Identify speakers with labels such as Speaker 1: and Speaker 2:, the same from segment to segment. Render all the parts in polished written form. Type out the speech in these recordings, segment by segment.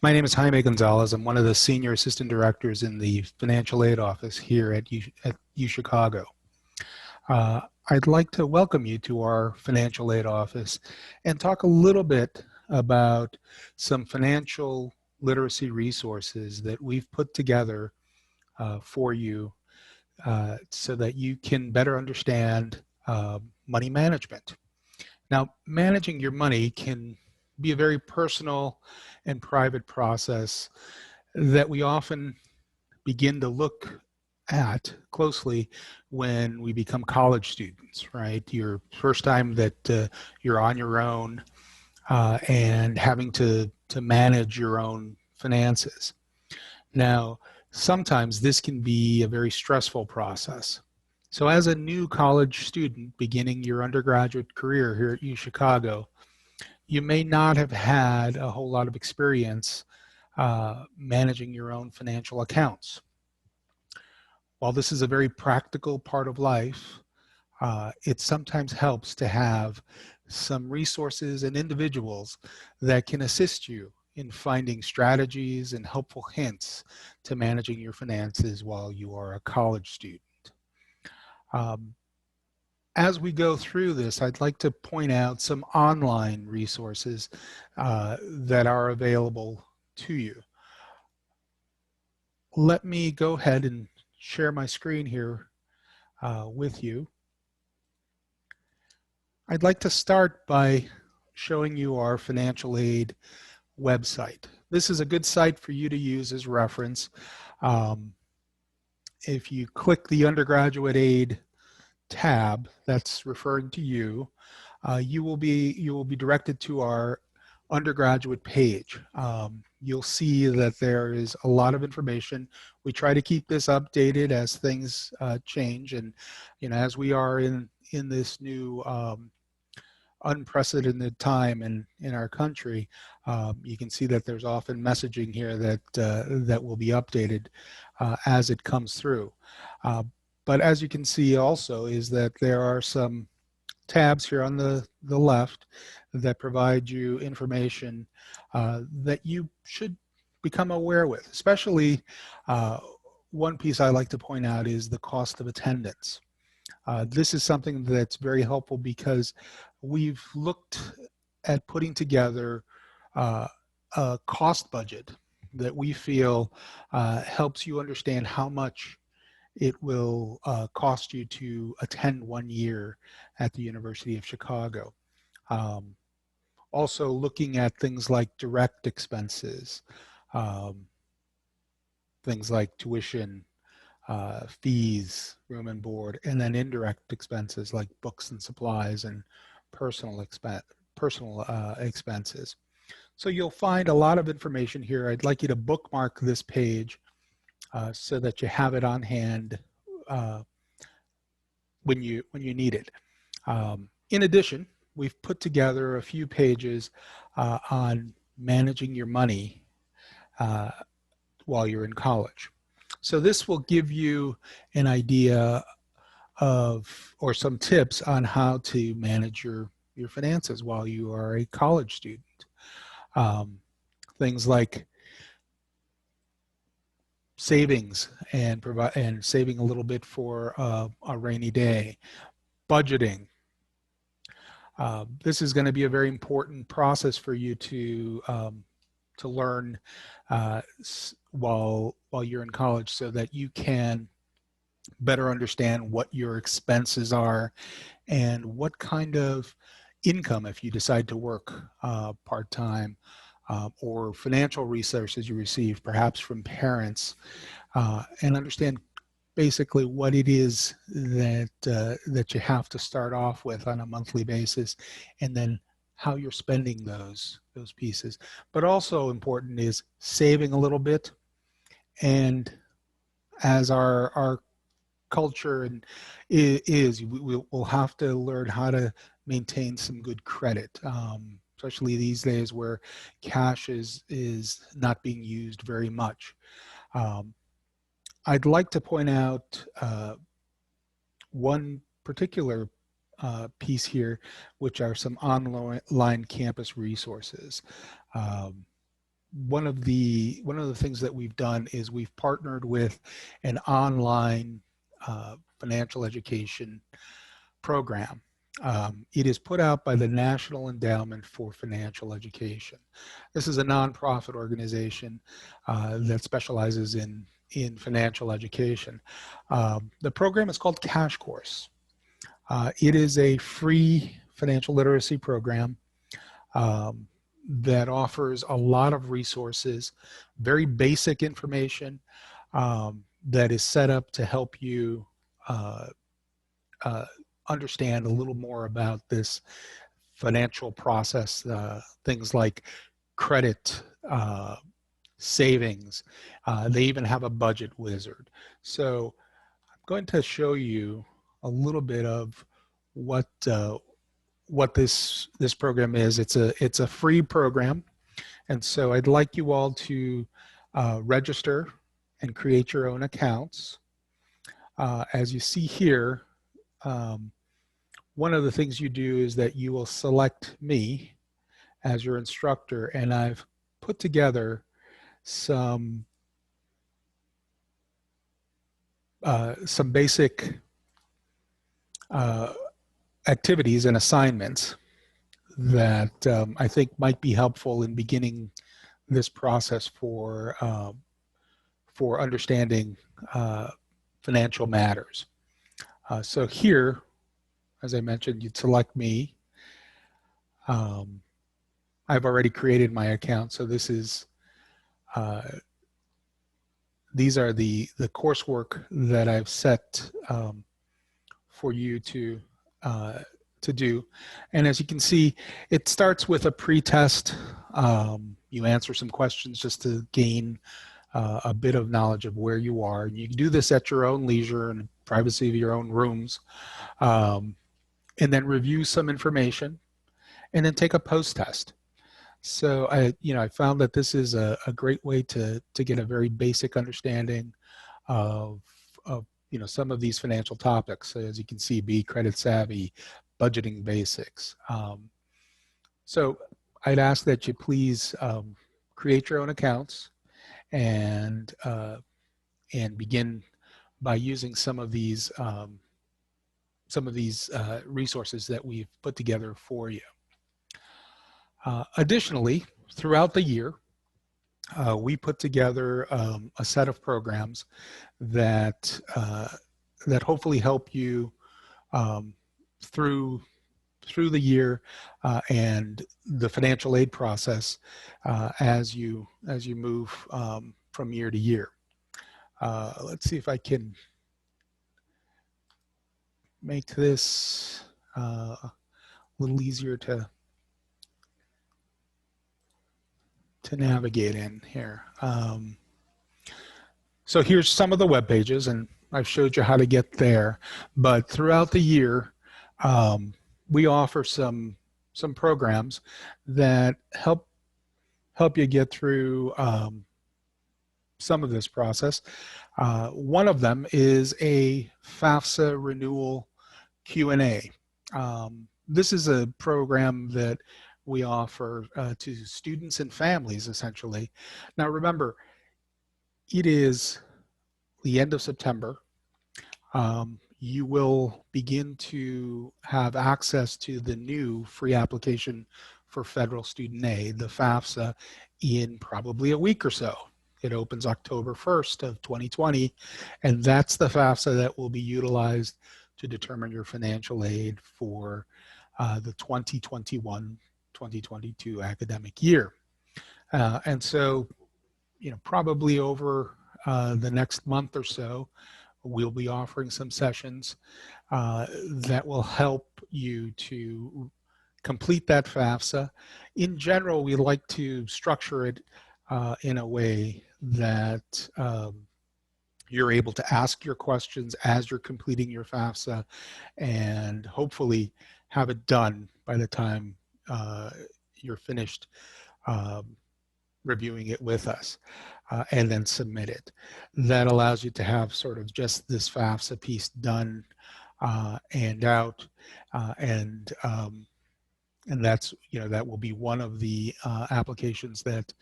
Speaker 1: My name is Jaime Gonzalez. I'm one of the senior assistant directors in the financial aid office here at UChicago. I'd like to welcome you to our financial aid office and talk a little bit about some financial literacy resources that we've put together for you so that you can better understand money management. Now, managing your money can be a very personal and private process that we often begin to look at closely when we become college students, right? Your first time that you're on your own and having to manage your own finances. Now, sometimes this can be a very stressful process. So as a new college student beginning your undergraduate career here at UChicago, you may not have had a whole lot of experience managing your own financial accounts. While this is a very practical part of life, it sometimes helps to have some resources and individuals that can assist you in finding strategies and helpful hints to managing your finances while you are a college student. As we go through this, I'd like to point out some online resources that are available to you. Let me go ahead and share my screen here with you. I'd like to start by showing you our financial aid website. This is a good site for you to use as reference. If you click the undergraduate aid tab that's referring to you, you will be directed to our undergraduate page. You'll see that there is a lot of information. We try to keep this updated as things change, and as we are in this new unprecedented time in our country, you can see that there's often messaging here that will be updated as it comes through. But as you can see also is that there are some tabs here on the left that provide you information that you should become aware with. Especially one piece I like to point out is the cost of attendance. This is something that's very helpful because we've looked at putting together a cost budget that we feel helps you understand how much it will cost you to attend 1 year at the University of Chicago. Also looking at things like direct expenses, things like tuition, fees, room and board, and then indirect expenses like books and supplies and personal expenses. So you'll find a lot of information here. I'd like you to bookmark this page so that you have it on hand when you need it. In addition, we've put together a few pages on managing your money while you're in college. So this will give you an idea of, or some tips on how to manage your finances while you are a college student. Things like savings and saving a little bit for a rainy day, budgeting. This is going to be a very important process for you to learn while you're in college, so that you can better understand what your expenses are and what kind of income, if you decide to work part-time, or financial resources you receive perhaps from parents, and understand basically what it is that you have to start off with on a monthly basis, and then how you're spending those pieces. But also important is saving a little bit, and as our culture and we'll have to learn how to maintain some good credit, especially these days where cash is not being used very much. I'd like to point out one particular piece here, which are some online campus resources. one of the things that we've done is we've partnered with an online financial education program. It is put out by the National Endowment for Financial Education. This is a nonprofit organization that specializes in financial education. The program is called Cash Course. It is a free financial literacy program um, that offers a lot of resources, very basic information that is set up to help you uh, uh, understand a little more about this financial process, things like credit, savings. They even have a budget wizard. So I'm going to show you a little bit of what this program is. It's a free program, and so I'd like you all to register and create your own accounts. As you see here, um, one of the things you do is that you will select me as your instructor, and I've put together some basic activities and assignments that I think might be helpful in beginning this process for understanding financial matters. So here, as I mentioned, you'd select me. I've already created my account, so this is these are the coursework that I've set for you to do. And as you can see, it starts with a pre-test. You answer some questions just to gain a bit of knowledge of where you are. You can do this at your own leisure and privacy of your own rooms, and then review some information, and then take a post-test. So I found that this is a great way to get a very basic understanding of some of these financial topics. So as you can see, be credit savvy, budgeting basics. So I'd ask that you please create your own accounts and begin by using some of these resources that we've put together for you. Additionally, throughout the year, we put together a set of programs that hopefully help you through the year and the financial aid process as you move from year to year. Let's see if I can make this a little easier to navigate in here. So here's some of the web pages, and I've showed you how to get there. But throughout the year, we offer some programs that help you get through some of this process. One of them is a FAFSA renewal Q&A. This is a program that we offer to students and families, essentially. Now, remember, it is the end of September. You will begin to have access to the new free application for federal student aid, the FAFSA, in probably a week or so. It opens October 1st of 2020, and that's the FAFSA that will be utilized to determine your financial aid for the 2021-2022 academic year. And so, probably over the next month or so, we'll be offering some sessions that will help you to complete that FAFSA. In general, we like to structure it in a way that you're able to ask your questions as you're completing your FAFSA, and hopefully have it done by the time you're finished reviewing it with us, and then submit it. That allows you to have sort of just this FAFSA piece done and out, and that's, that will be one of the applications that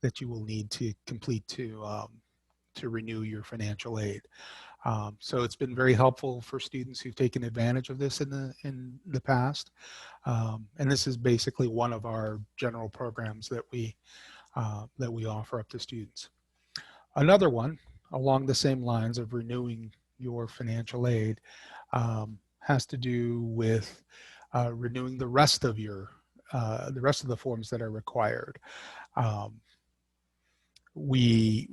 Speaker 1: that you will need to complete to renew your financial aid. So it's been very helpful for students who've taken advantage of this in the past. And this is basically one of our general programs that we offer up to students. Another one along the same lines of renewing your financial aid has to do with renewing the rest of the forms that are required. Um, we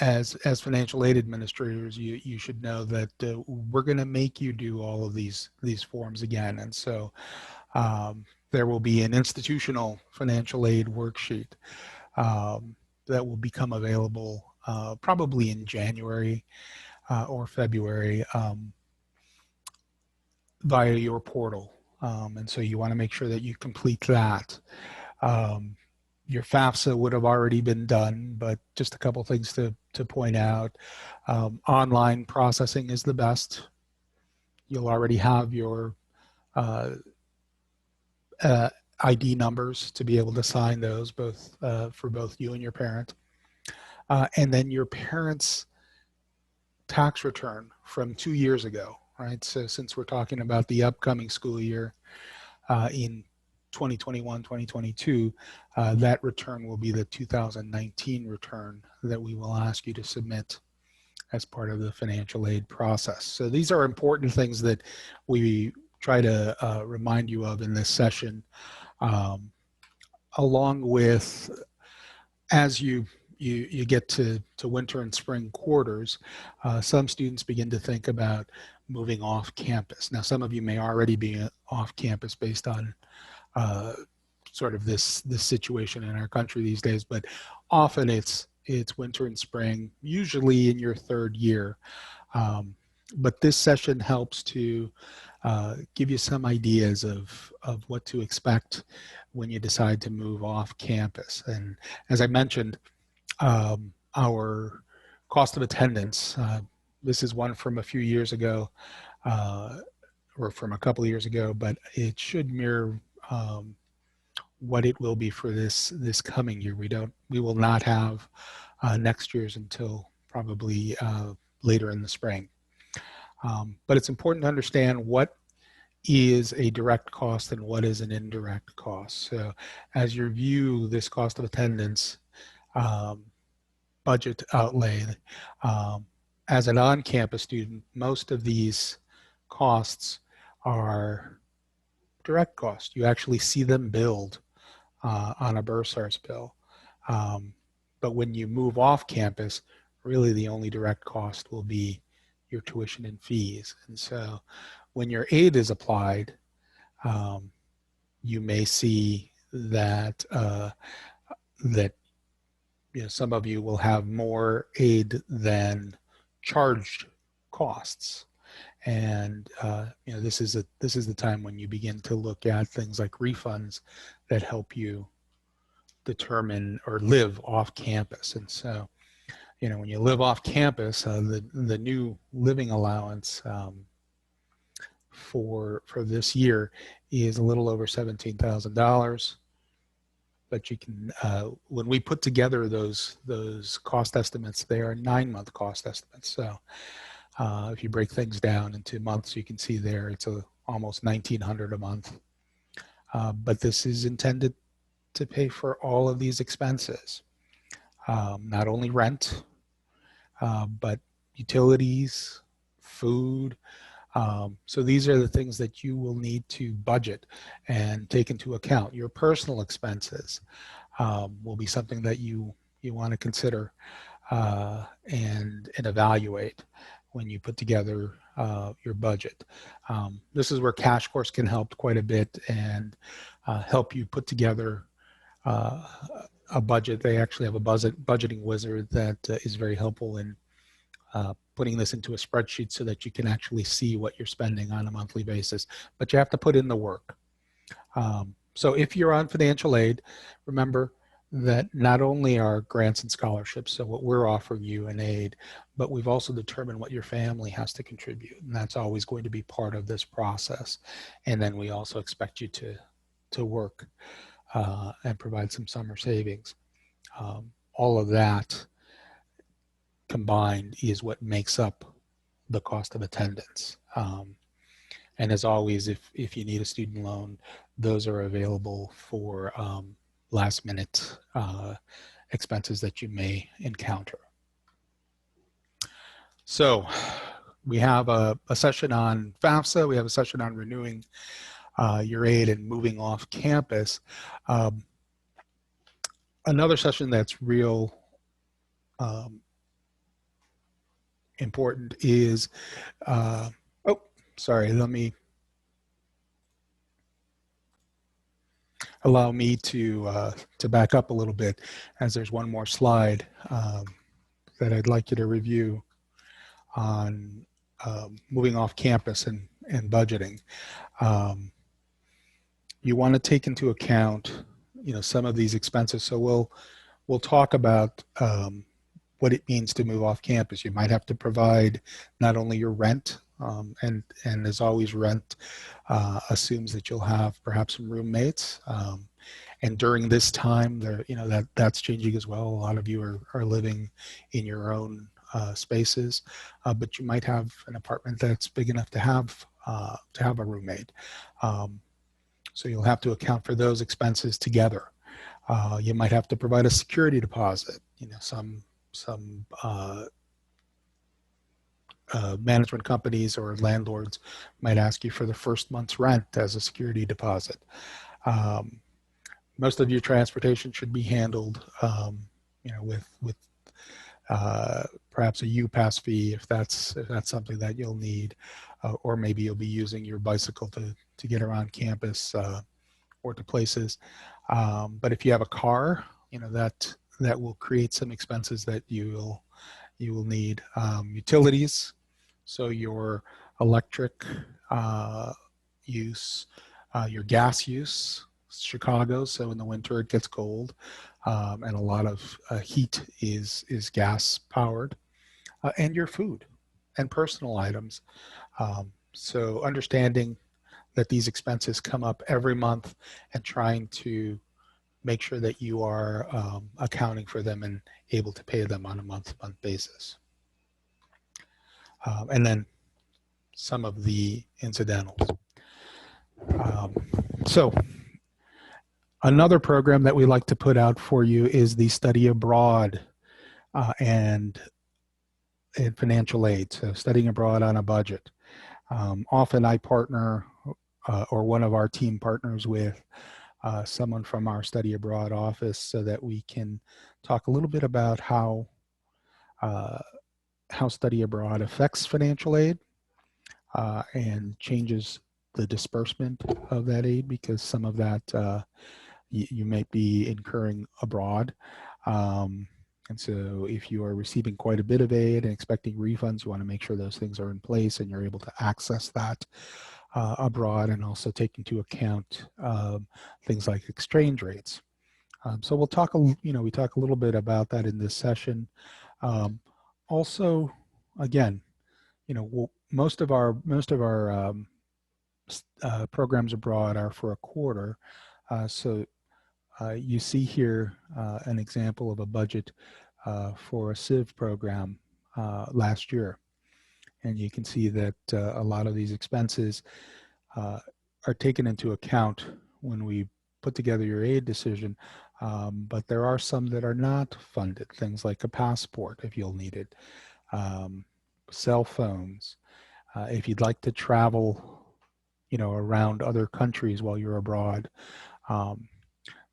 Speaker 1: as financial aid administrators, you should know that we're going to make you do all of these forms again, and so there will be an institutional financial aid worksheet that will become available probably in January or February via your portal, and so you want to make sure that you complete that. Um, your FAFSA would have already been done, but just a couple things to point out. Online processing is the best. You'll already have your uh, ID numbers to be able to sign those both for both you and your parent. And then your parents' tax return from 2 years ago, right? So since we're talking about the upcoming school year in 2021, 2022, that return will be the 2019 return that we will ask you to submit as part of the financial aid process. So these are important things that we try to remind you of in this session, along with as you get to winter and spring quarters, some students begin to think about moving off campus. Now, some of you may already be off campus based on sort of this situation in our country these days, but often it's winter and spring, usually in your third year. But this session helps to give you some ideas of what to expect when you decide to move off campus. And as I mentioned, our cost of attendance, this is one from a few years ago, or from a couple of years ago, but it should mirror what it will be for this coming year. We will not have next year's until probably later in the spring. But it's important to understand what is a direct cost and what is an indirect cost. So as you review this cost of attendance budget outlay, as an on-campus student, most of these costs are direct costs. You actually see them billed on a bursar's bill. But when you move off campus, really the only direct cost will be your tuition and fees. And so when your aid is applied, you may see that that some of you will have more aid than charged costs. And this is the time when you begin to look at things like refunds that help you determine or live off campus. And so, when you live off campus, the new living allowance for this year is a little over $17,000. But you can, when we put together those cost estimates, they are 9-month cost estimates. So if you break things down into months, you can see there it's almost $1,900 a month. But this is intended to pay for all of these expenses, not only rent, but utilities, food. So these are the things that you will need to budget and take into account. Your personal expenses will be something that you want to consider and evaluate when you put together your budget. This is where Cash Course can help quite a bit and help you put together a budget. They actually have a budgeting wizard that is very helpful in putting this into a spreadsheet so that you can actually see what you're spending on a monthly basis. But you have to put in the work. So if you're on financial aid, remember that not only are grants and scholarships, so what we're offering you in aid, but we've also determined what your family has to contribute. And that's always going to be part of this process. And then we also expect you to work and provide some summer savings. All of that combined is what makes up the cost of attendance. And as always, if you need a student loan, those are available for last minute expenses that you may encounter. So we have a session on FAFSA, we have a session on renewing your aid and moving off campus. Another session that's real important is, let me allow me to back up a little bit, as there's one more slide that I'd like you to review on moving off campus and budgeting. You want to take into account, some of these expenses. So we'll talk about what it means to move off campus. You might have to provide not only your rent, and as always, rent assumes that you'll have perhaps some roommates. And during this time, that's changing as well. A lot of you are living in your own spaces, but you might have an apartment that's big enough to have a roommate. So you'll have to account for those expenses together. You might have to provide a security deposit. Some management companies or landlords might ask you for the first month's rent as a security deposit. Most of your transportation should be handled, with perhaps a U-Pass fee if that's something that you'll need, or maybe you'll be using your bicycle to get around campus or to places. But if you have a car, that will create some expenses that you will need. Utilities, so your electric use, your gas use. Chicago, so in the winter it gets cold, and a lot of heat is gas powered, and your food and personal items. So understanding that these expenses come up every month and trying to make sure that you are accounting for them and able to pay them on a month-to-month basis. And then some of the incidentals. So another program that we like to put out for you is the study abroad and financial aid, so studying abroad on a budget. Often I partner, or one of our team partners with someone from our study abroad office so that we can talk a little bit about how study abroad affects financial aid and changes the disbursement of that aid, because some of that you may be incurring abroad. And so if you are receiving quite a bit of aid and expecting refunds, you want to make sure those things are in place and you're able to access that abroad, and also take into account things like exchange rates. So we'll talk, we talk a little bit about that in this session. Also, again, most of our programs abroad are for a quarter. So you see here an example of a budget for a Civ program last year. And you can see that a lot of these expenses are taken into account when we put together your aid decision, but there are some that are not funded, things like a passport if you'll need it, cell phones, if you'd like to travel around other countries while you're abroad.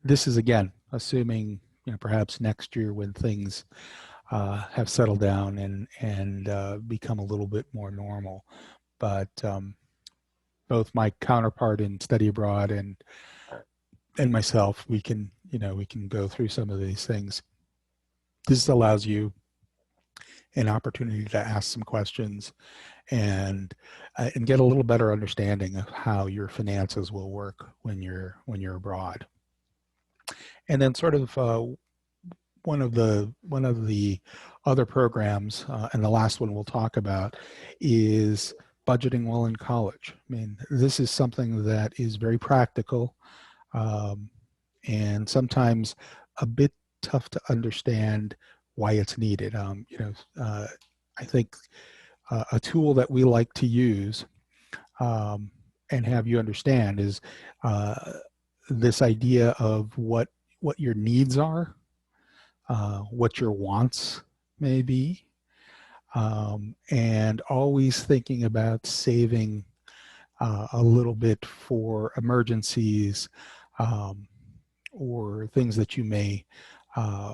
Speaker 1: This is, again, assuming perhaps next year when things have settled down and become a little bit more normal. But both my counterpart in study abroad and myself, we can go through some of these things. This allows you an opportunity to ask some questions and get a little better understanding of how your finances will work when you're abroad. And then sort of one of the other programs, and the last one we'll talk about, is budgeting while in college. I mean, this is something that is very practical, and sometimes a bit tough to understand why it's needed. I think a tool that we like to use um, and have you understand is uh, this idea of what your needs are, what your wants may be, and always thinking about saving a little bit for emergencies um, or things that you may uh,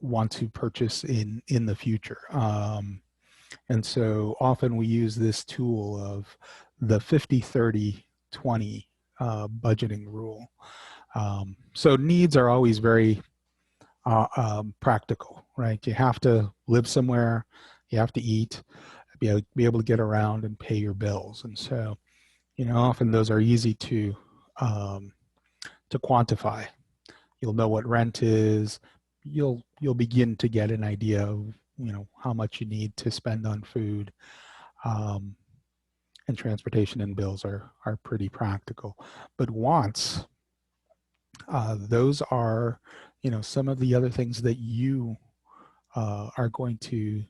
Speaker 1: want to purchase in the future. And so often we use this tool of the 50-30-20 budgeting rule. So needs are always very practical, right? You have to live somewhere, you have to eat, be able to get around and pay your bills. And so, often those are easy to quantify. You'll know what rent is. You'll begin to get an idea of how much you need to spend on food, um, and transportation and bills are pretty practical. But wants, those are some of the other things that you are going to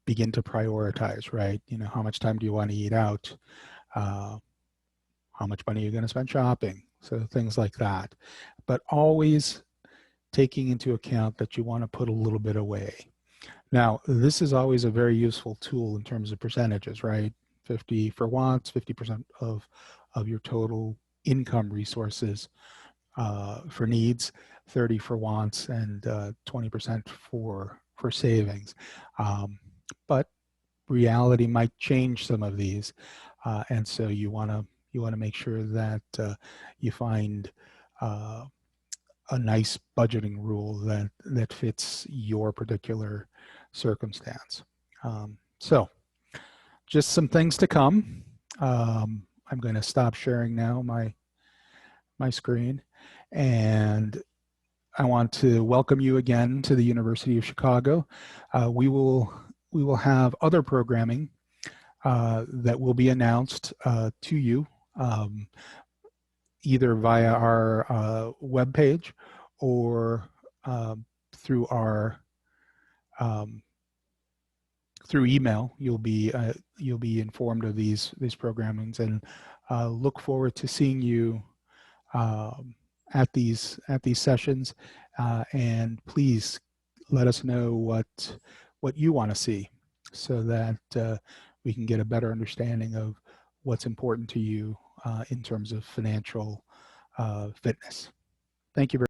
Speaker 1: begin to prioritize, right? How much time do you want to eat out? Uh, how much money are you going to spend shopping? So things like that. But always taking into account that you want to put a little bit away. Now, this is always a very useful tool in terms of percentages, right? 50 for wants, 50% of your total income resources for needs, 30 for wants, and 20% for savings. But reality might change some of these, and so you want to make sure that you find a nice budgeting rule that fits your particular circumstance. So just some things to come. I'm going to stop sharing now my screen, and I want to welcome you again to the University of Chicago. We will have other programming that will be announced to you either via our webpage or through our through email. You'll be informed of these programmings, and look forward to seeing you at these sessions. And please let us know what you want to see, so that we can get a better understanding of what's important to you in terms of financial fitness. Thank you very much.